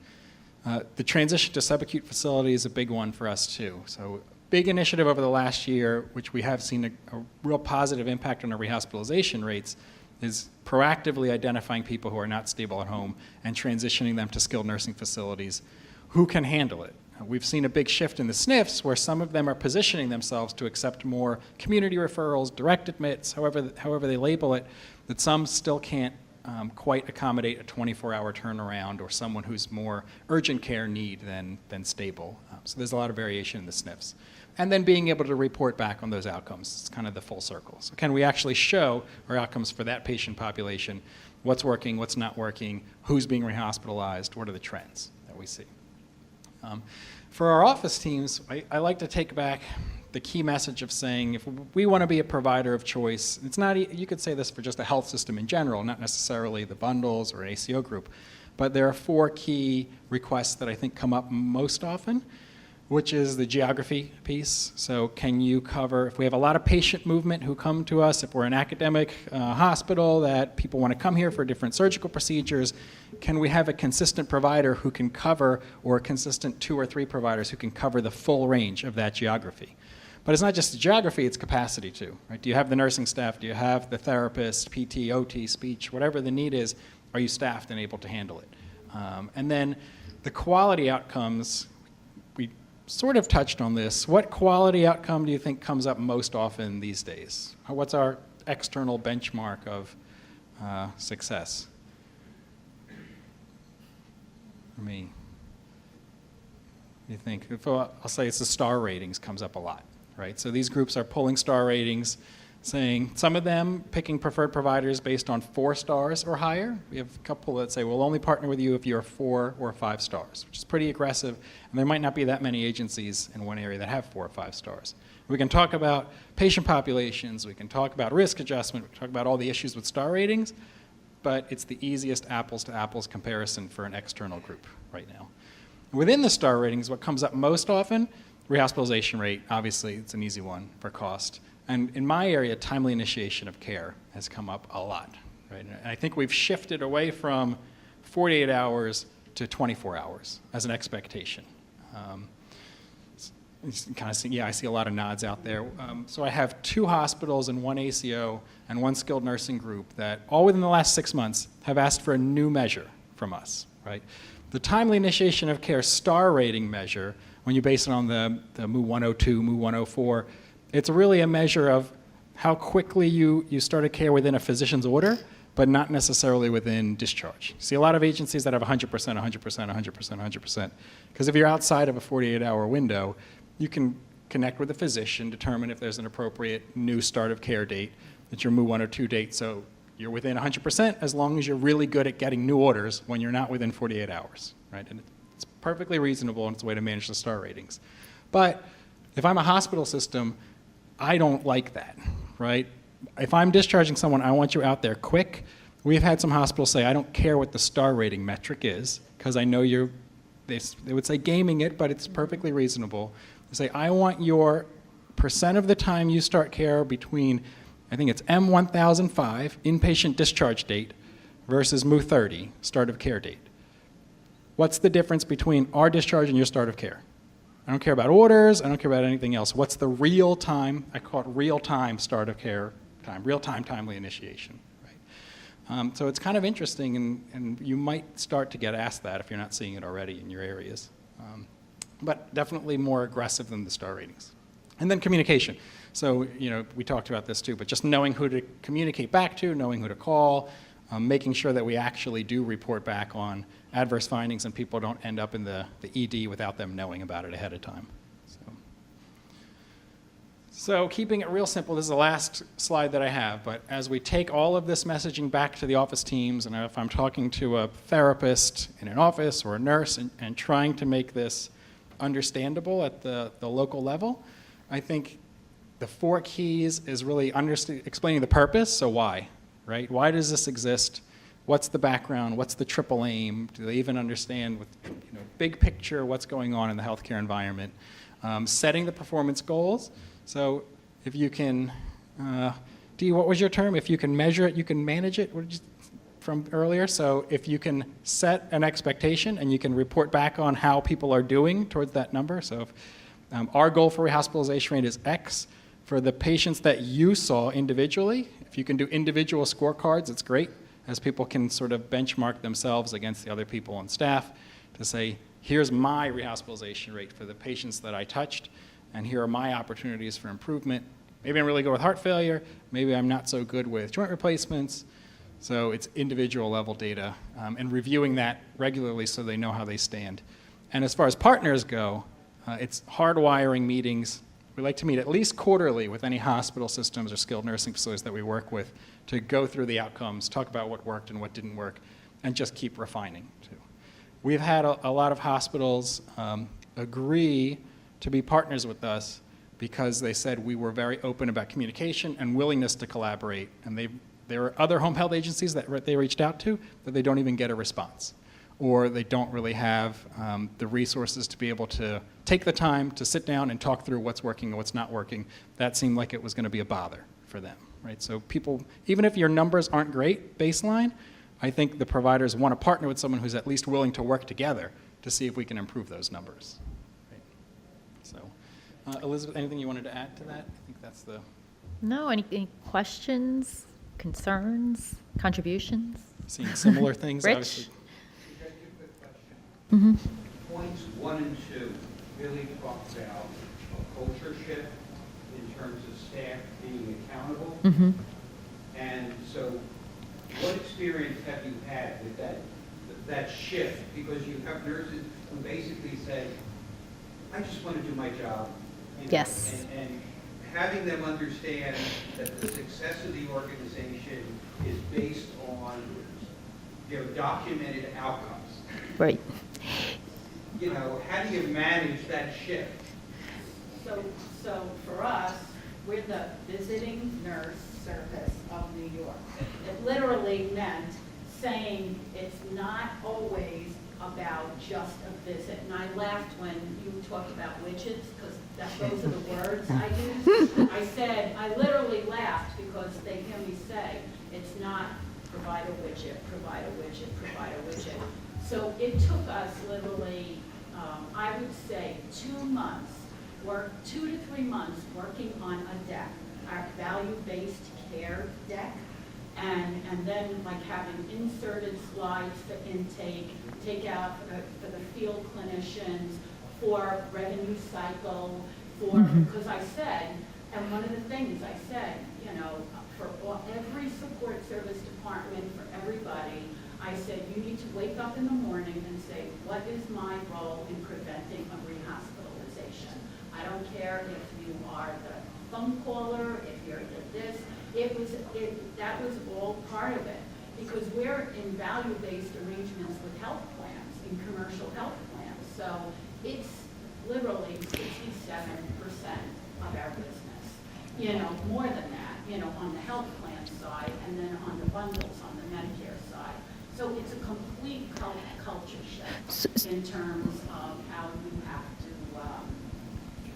The transition to subacute facility is a big one for us too. So big initiative over the last year, which we have seen a real positive impact on our rehospitalization rates, is proactively identifying people who are not stable at home and transitioning them to skilled nursing facilities who can handle it. We've seen a big shift in the SNFs where some of them are positioning themselves to accept more community referrals, direct admits, however they label it, that some still can't quite accommodate a 24-hour turnaround or someone who's more urgent care need than stable. So there's a lot of variation in the SNFs. and then being able to report back on those outcomes. It's kind of the full circle. So can we actually show our outcomes for that patient population, what's working, what's not working, who's being rehospitalized, what are the trends that we see. For our office teams, I like to take back the key message of saying if we want to be a provider of choice, it's not, you could say this for just a health system in general, not necessarily the bundles or an ACO group, but there are 4 key requests that I think come up most often, which is the geography piece. So can you cover, if we have a lot of patient movement who come to us, if we're an academic hospital that people want to come here for different surgical procedures, can we have a consistent provider who can cover, or a consistent 2 or 3 providers who can cover the full range of that geography? But it's not just the geography, it's capacity too, right? Do you have the nursing staff? Do you have the therapist, PT, OT, speech, whatever the need is, are you staffed and able to handle it? And then the quality outcomes, we sort of touched on this. What quality outcome do you think comes up most often these days? What's our external benchmark of success? For me, you think, I'll say it's the star ratings comes up a lot, right? So these groups are pulling star ratings, saying some of them picking preferred providers based on 4 stars or higher. We have a couple that say we'll only partner with you if you're 4 or 5 stars, which is pretty aggressive, and there might not be that many agencies in one area that have 4 or 5 stars. We can talk about patient populations, we can talk about risk adjustment, we can talk about all the issues with star ratings, but it's the easiest apples to apples comparison for an external group right now. Within the star ratings, what comes up most often, rehospitalization rate, obviously it's an easy one for cost. And in my area, timely initiation of care has come up a lot, right? And I think we've shifted away from 48 hours to 24 hours as an expectation. Kind of see, yeah, I see a lot of nods out there. So I have 2 hospitals and 1 ACO and 1 skilled nursing group that all within the last 6 months have asked for a new measure from us, right? The timely initiation of care star rating measure, when you base it on the MU 102, MU 104, it's really a measure of how quickly you started care within a physician's order, but not necessarily within discharge. You see a lot of agencies that have 100%, 100%, 100%, 100%. Because if you're outside of a 48-hour window, you can connect with a physician, determine if there's an appropriate new start of care date, that's your MU 102 date, so you're within 100% as long as you're really good at getting new orders when you're not within 48 hours, right? And it's perfectly reasonable, and it's a way to manage the star ratings. But if I'm a hospital system, I don't like that, right? If I'm discharging someone, I want you out there quick. We've had some hospitals say, I don't care what the star rating metric is, because I know they would say gaming it, but it's perfectly reasonable. They say, I want your percent of the time you start care between, I think it's M1005, inpatient discharge date, versus MU 30, start of care date. What's the difference between our discharge and your start of care? I don't care about orders, I don't care about anything else. What's the real time, I call it real time start of care time, real time timely initiation, right? So it's kind of interesting, and you might start to get asked that if you're not seeing it already in your areas. But definitely more aggressive than the star ratings. And then communication. So, we talked about this too, but just knowing who to communicate back to, knowing who to call, making sure that we actually do report back on adverse findings and people don't end up in the ED without them knowing about it ahead of time. So keeping it real simple, this is the last slide that I have, but as we take all of this messaging back to the office teams, and if I'm talking to a therapist in an office or a nurse and trying to make this understandable at the local level, I think the 4 keys is really explaining the purpose, so why, right? Why does this exist? What's the background? What's the triple aim? Do they even understand with big picture what's going on in the healthcare environment? Setting the performance goals. So if you can, Dee, what was your term? If you can measure it, you can manage it, from earlier. So if you can set an expectation and you can report back on how people are doing towards that number. So if our goal for rehospitalization rate is X, for the patients that you saw individually, if you can do individual scorecards, it's great, as people can sort of benchmark themselves against the other people on staff to say, here's my rehospitalization rate for the patients that I touched, and here are my opportunities for improvement. Maybe I'm really good with heart failure, maybe I'm not so good with joint replacements. So it's individual level data, and reviewing that regularly so they know how they stand. And as far as partners go, it's hardwiring meetings. We like to meet at least quarterly with any hospital systems or skilled nursing facilities that we work with to go through the outcomes, talk about what worked and what didn't work, and just keep refining too. We've had a lot of hospitals agree to be partners with us because they said we were very open about communication and willingness to collaborate. And there are other home health agencies that they reached out to that they don't even get a response, or they don't really have the resources to be able to take the time to sit down and talk through what's working and what's not working. That seemed like it was going to be a bother for them, right? So people, even if your numbers aren't great baseline, I think the providers want to partner with someone who's at least willing to work together to see if we can improve those numbers. Right? So, Elizabeth, anything you wanted to add to that? I think that's the... No, any questions, concerns, contributions? Seeing similar things, Rich? obviously. Just a quick question. Points 1 and 2 really talk about a culture shift in terms of staff being accountable. And so what experience have you had with that shift? Because you have nurses who basically say, I just want to do my job. You know, Yes. And having them understand that the success of the organization is based on, documented outcomes. Right. How do you manage that shift? So for us, we're the visiting nurse service of New York. It literally meant saying it's not always about just a visit. And I laughed when you talked about widgets, because those are the words I used. I said, I literally laughed because they hear me say, it's not provide a widget, provide a widget, provide a widget. So it took us literally, I would say, 2 months, 2 to 3 months working on a deck, our value-based care deck, and then like having inserted slides for intake, take out for the field clinicians, for revenue cycle, because I said, and one of the things I said, for every support service department, for everybody, I said, you need to wake up in the morning and say, what is my role in preventing a rehospitalization? I don't care if you are the phone caller, if you're this. That was all part of it, because we're in value-based arrangements with health plans, in commercial health plans. So it's literally 67% of our business. More than that, on the health plan side, and then on the bundles on the Medicare side. So it's a complete culture shift in terms of how you have to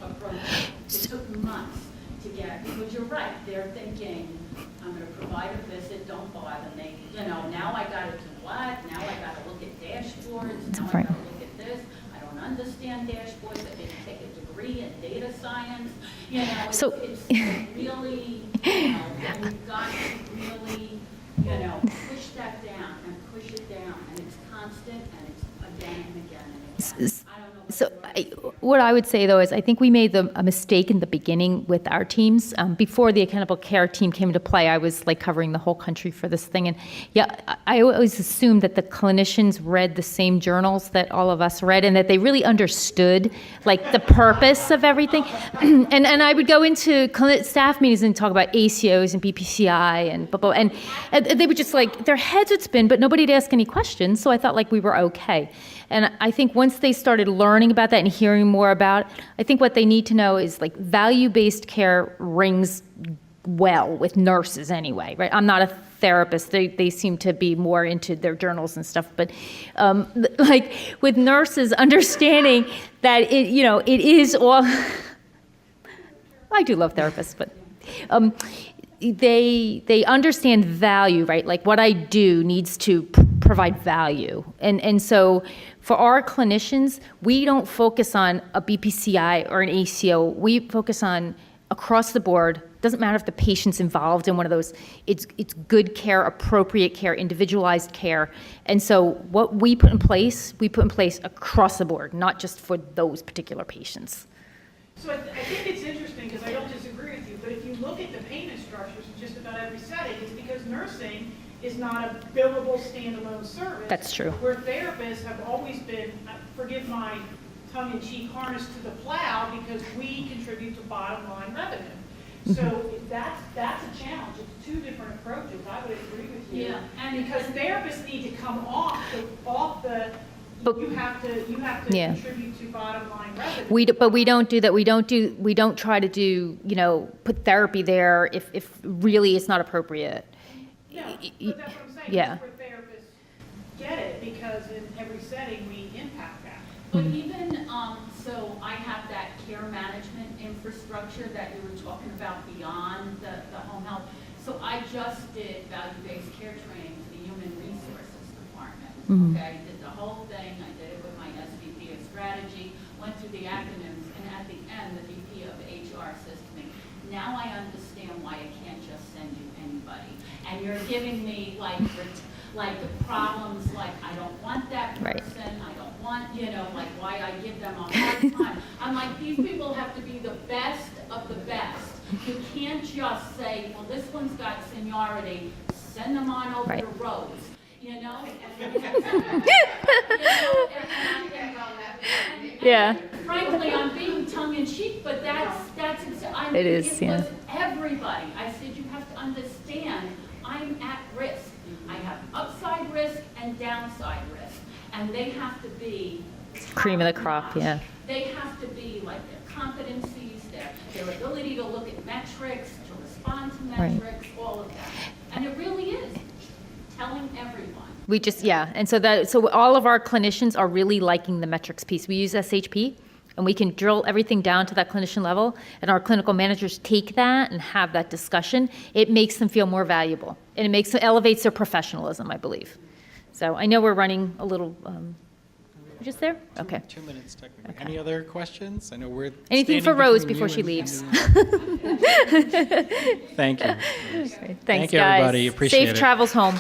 approach it. It took months to get, because you're right, they're thinking, I'm going to provide a visit, don't bother me. Now I got to do what? Now I got to look at dashboards. Now I got to look at this. I don't understand dashboards. I didn't take a degree in data science. It's really, and you've got to really, push that down and push it down, and it's constant, and it's again and again and again. I don't know. So what I would say, though, is I think we made a mistake in the beginning with our teams. Before the accountable care team came into play, I was like covering the whole country for this thing. And yeah, I always assumed that the clinicians read the same journals that all of us read, and that they really understood like the purpose of everything. and I would go into staff meetings and talk about ACOs and BPCI and blah, blah, and they would just like, their heads would spin, but nobody'd ask any questions. So I thought like we were okay. And I think once they started learning about that and hearing more about it, I think what they need to know is like value-based care rings well with nurses anyway, right? I'm not a therapist. They seem to be more into their journals and stuff, but like with nurses understanding that it is all, I do love therapists, but they understand value, right? Like what I do needs to provide value. And so for our clinicians, we don't focus on a BPCI or an ACO. We focus on across the board. Doesn't matter if the patient's involved in one of those. It's good care, appropriate care, individualized care. And so what we put in place across the board, not just for those particular patients. So I think it's interesting, because I don't disagree with you, but if you look at the payment structures in just about every setting, it's because nursing is not a billable standalone service. That's true. Where therapists have always been, forgive my tongue-in-cheek harness to the plow because we contribute to bottom line revenue. So that's a challenge. It's two different approaches. I would agree with you. Yeah, and Because therapists need to come off the, But- you have to Yeah. contribute to bottom line revenue. But we don't do that. We don't try to do, put therapy there if really it's not appropriate. No, but that's what I'm saying. Yeah. That's where therapists get it, because in every setting, we impact that. But even, so I have that care management infrastructure that you were talking about beyond the home health. So I just did value-based care training for the Human Resources Department. Okay, did the whole thing, I did it with my SVP of strategy, went through the acronyms, and at the end, the VP of HR says to me, now I understand why I can't just send you anybody. And you're giving me like the problems, like I don't want that Right. person, I don't want, like why I give them a hard time. I'm like, these people have to be the best of the best. You can't just say, well, this one's got seniority, send them on over Right. to Rose, you know? Yeah. Frankly, I'm being tongue-in-cheek, but It is, it yeah. was everybody. I said, you have to understand, I'm at risk. I have upside risk and downside risk, and they have to be Cream of the crop, top-notch. yeah. They have to be like their competencies, their ability to look at metrics, to respond to Right. metrics, all of that. And it really is telling everyone. We just, yeah, and so all of our clinicians are really liking the metrics piece. We use SHP, and we can drill everything down to that clinician level, and our clinical managers take that and have that discussion. It makes them feel more valuable, and it elevates their professionalism, I believe. So I know we're running a little, we're just there? Okay. 2 minutes technically. Any other questions? I know we're Anything standing for Rose between before you she and leaves? Thank you. Thanks, Thank you, guys. everybody. Appreciate Safe it. travels home.